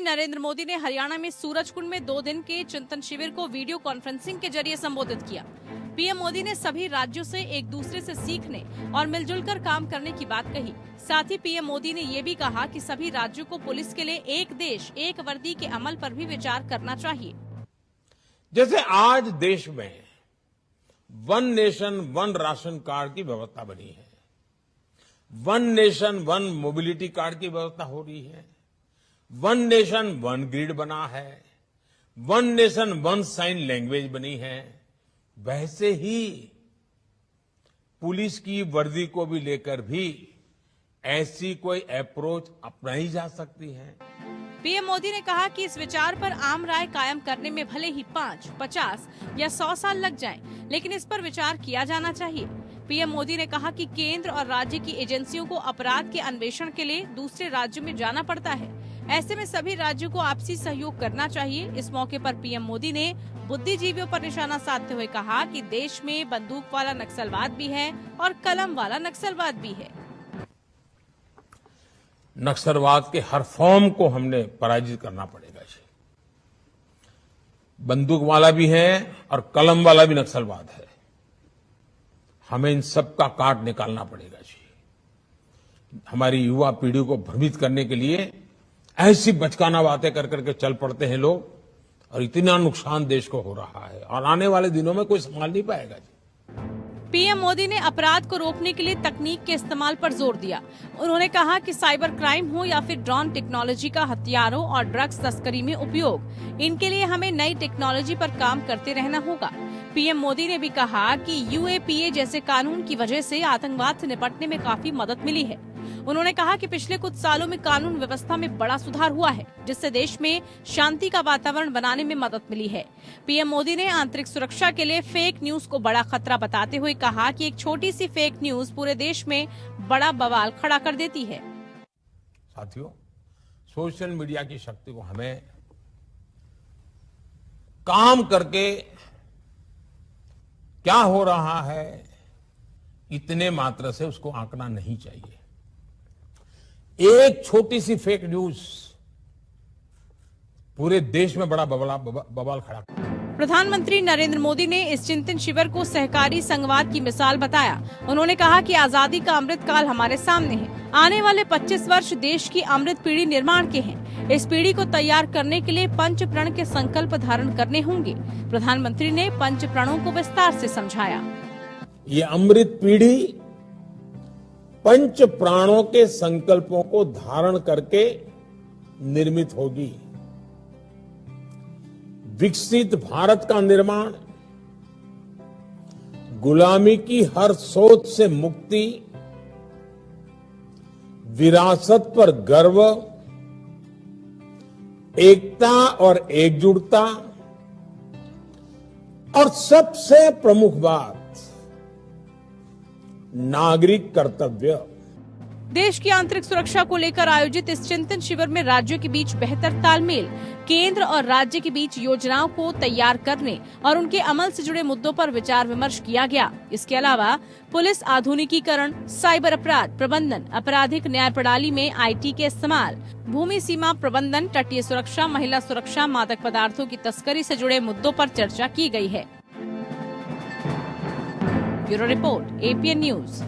नरेंद्र मोदी ने हरियाणा में सूरजकुंड में 2 दिन के चिंतन शिविर को वीडियो कॉन्फ्रेंसिंग के जरिए संबोधित किया। पीएम मोदी ने सभी राज्यों से एक दूसरे से सीखने और मिलजुल कर काम करने की बात कही। साथ ही पीएम मोदी ने ये भी कहा कि सभी राज्यों को पुलिस के लिए एक देश एक वर्दी के अमल पर भी विचार करना चाहिए। जैसे आज देश में one nation one ration card की व्यवस्था बनी है, one nation one mobility card की व्यवस्था हो रही है, वन नेशन वन ग्रिड बना है, one nation one sine language बनी है, वैसे ही पुलिस की वर्दी को भी लेकर भी ऐसी कोई अप्रोच अपनाई जा सकती है। पीएम मोदी ने कहा कि इस विचार पर आम राय कायम करने में भले ही 5, 50 या 100 साल लग जाएं, लेकिन इस पर विचार किया जाना चाहिए। पीएम मोदी ने कहा कि केंद्र और राज्य की एजेंसियों को अपराध के अन्वेषण के लिए दूसरे राज्यों में जाना पड़ता है। ऐसे में सभी राज्यों को आपसी सहयोग करना चाहिए। इस मौके पर पीएम मोदी ने बुद्धिजीवियों पर निशाना साधते हुए कहा कि देश में बंदूक वाला नक्सलवाद भी है और कलम वाला नक्सलवाद भी है। नक्सलवाद के हर फॉर्म को हमने पराजित करना पड़ेगा जी। बंदूक वाला भी है और कलम वाला भी नक्सलवाद है। हमें इन सब का काट निकालना पड़ेगा जी। हमारी युवा पीढ़ी को भ्रमित करने के लिए ऐसी बचकाना बातें कर करके चल पड़ते हैं लोग, और इतना नुकसान देश को हो रहा है और आने वाले दिनों में कोई संभाल नहीं पाएगा जी। पीएम मोदी ने अपराध को रोकने के लिए तकनीक के इस्तेमाल पर जोर दिया। उन्होंने कहा कि साइबर क्राइम हो या फिर ड्रोन टेक्नोलॉजी का हथियारों और ड्रग्स तस्करी में उपयोग, इनके लिए हमें नई टेक्नोलॉजी पर काम करते रहना होगा। पीएम मोदी ने भी कहा कि यूएपीए जैसे कानून की वजह से आतंकवाद से निपटने में काफी मदद मिली है। उन्होंने कहा कि पिछले कुछ सालों में कानून व्यवस्था में बड़ा सुधार हुआ है, जिससे देश में शांति का वातावरण बनाने में मदद मिली है। पीएम मोदी ने आंतरिक सुरक्षा के लिए फेक न्यूज को बड़ा खतरा बताते हुए कहा कि एक छोटी सी फेक न्यूज पूरे देश में बड़ा बवाल खड़ा कर देती है। साथियों, सोशल मीडिया की शक्ति को हमें काम करके क्या हो रहा है इतने मात्र से उसको आंकना नहीं चाहिए। एक छोटी सी फेक न्यूज पूरे देश में बड़ा बवाल खड़ा। प्रधानमंत्री नरेंद्र मोदी ने इस चिंतन शिविर को सहकारी संघवाद की मिसाल बताया। उन्होंने कहा कि आजादी का अमृत काल हमारे सामने है। आने वाले 25 वर्ष देश की अमृत पीढ़ी निर्माण के हैं। इस पीढ़ी को तैयार करने के लिए पंच प्रण के संकल्प धारण करने होंगे। प्रधानमंत्री ने पंच प्रणों को विस्तार से समझाया। ये अमृत पीढ़ी पंच प्राणों के संकल्पों को धारण करके निर्मित होगी। विकसित भारत का निर्माण, गुलामी की हर सोच से मुक्ति, विरासत पर गर्व, एकता और एकजुटता, और सबसे प्रमुख बात नागरिक कर्तव्य। देश की आंतरिक सुरक्षा को लेकर आयोजित इस चिंतन शिविर में राज्यों के बीच बेहतर तालमेल, केंद्र और राज्य के बीच योजनाओं को तैयार करने और उनके अमल से जुड़े मुद्दों पर विचार विमर्श किया गया। इसके अलावा पुलिस आधुनिकीकरण, साइबर अपराध प्रबंधन, आपराधिक न्याय प्रणाली में IT के इस्तेमाल, भूमि सीमा प्रबंधन, तटीय सुरक्षा, महिला सुरक्षा, मादक पदार्थों की तस्करी से जुड़े मुद्दों पर चर्चा की गई है। Bureau report, APN news.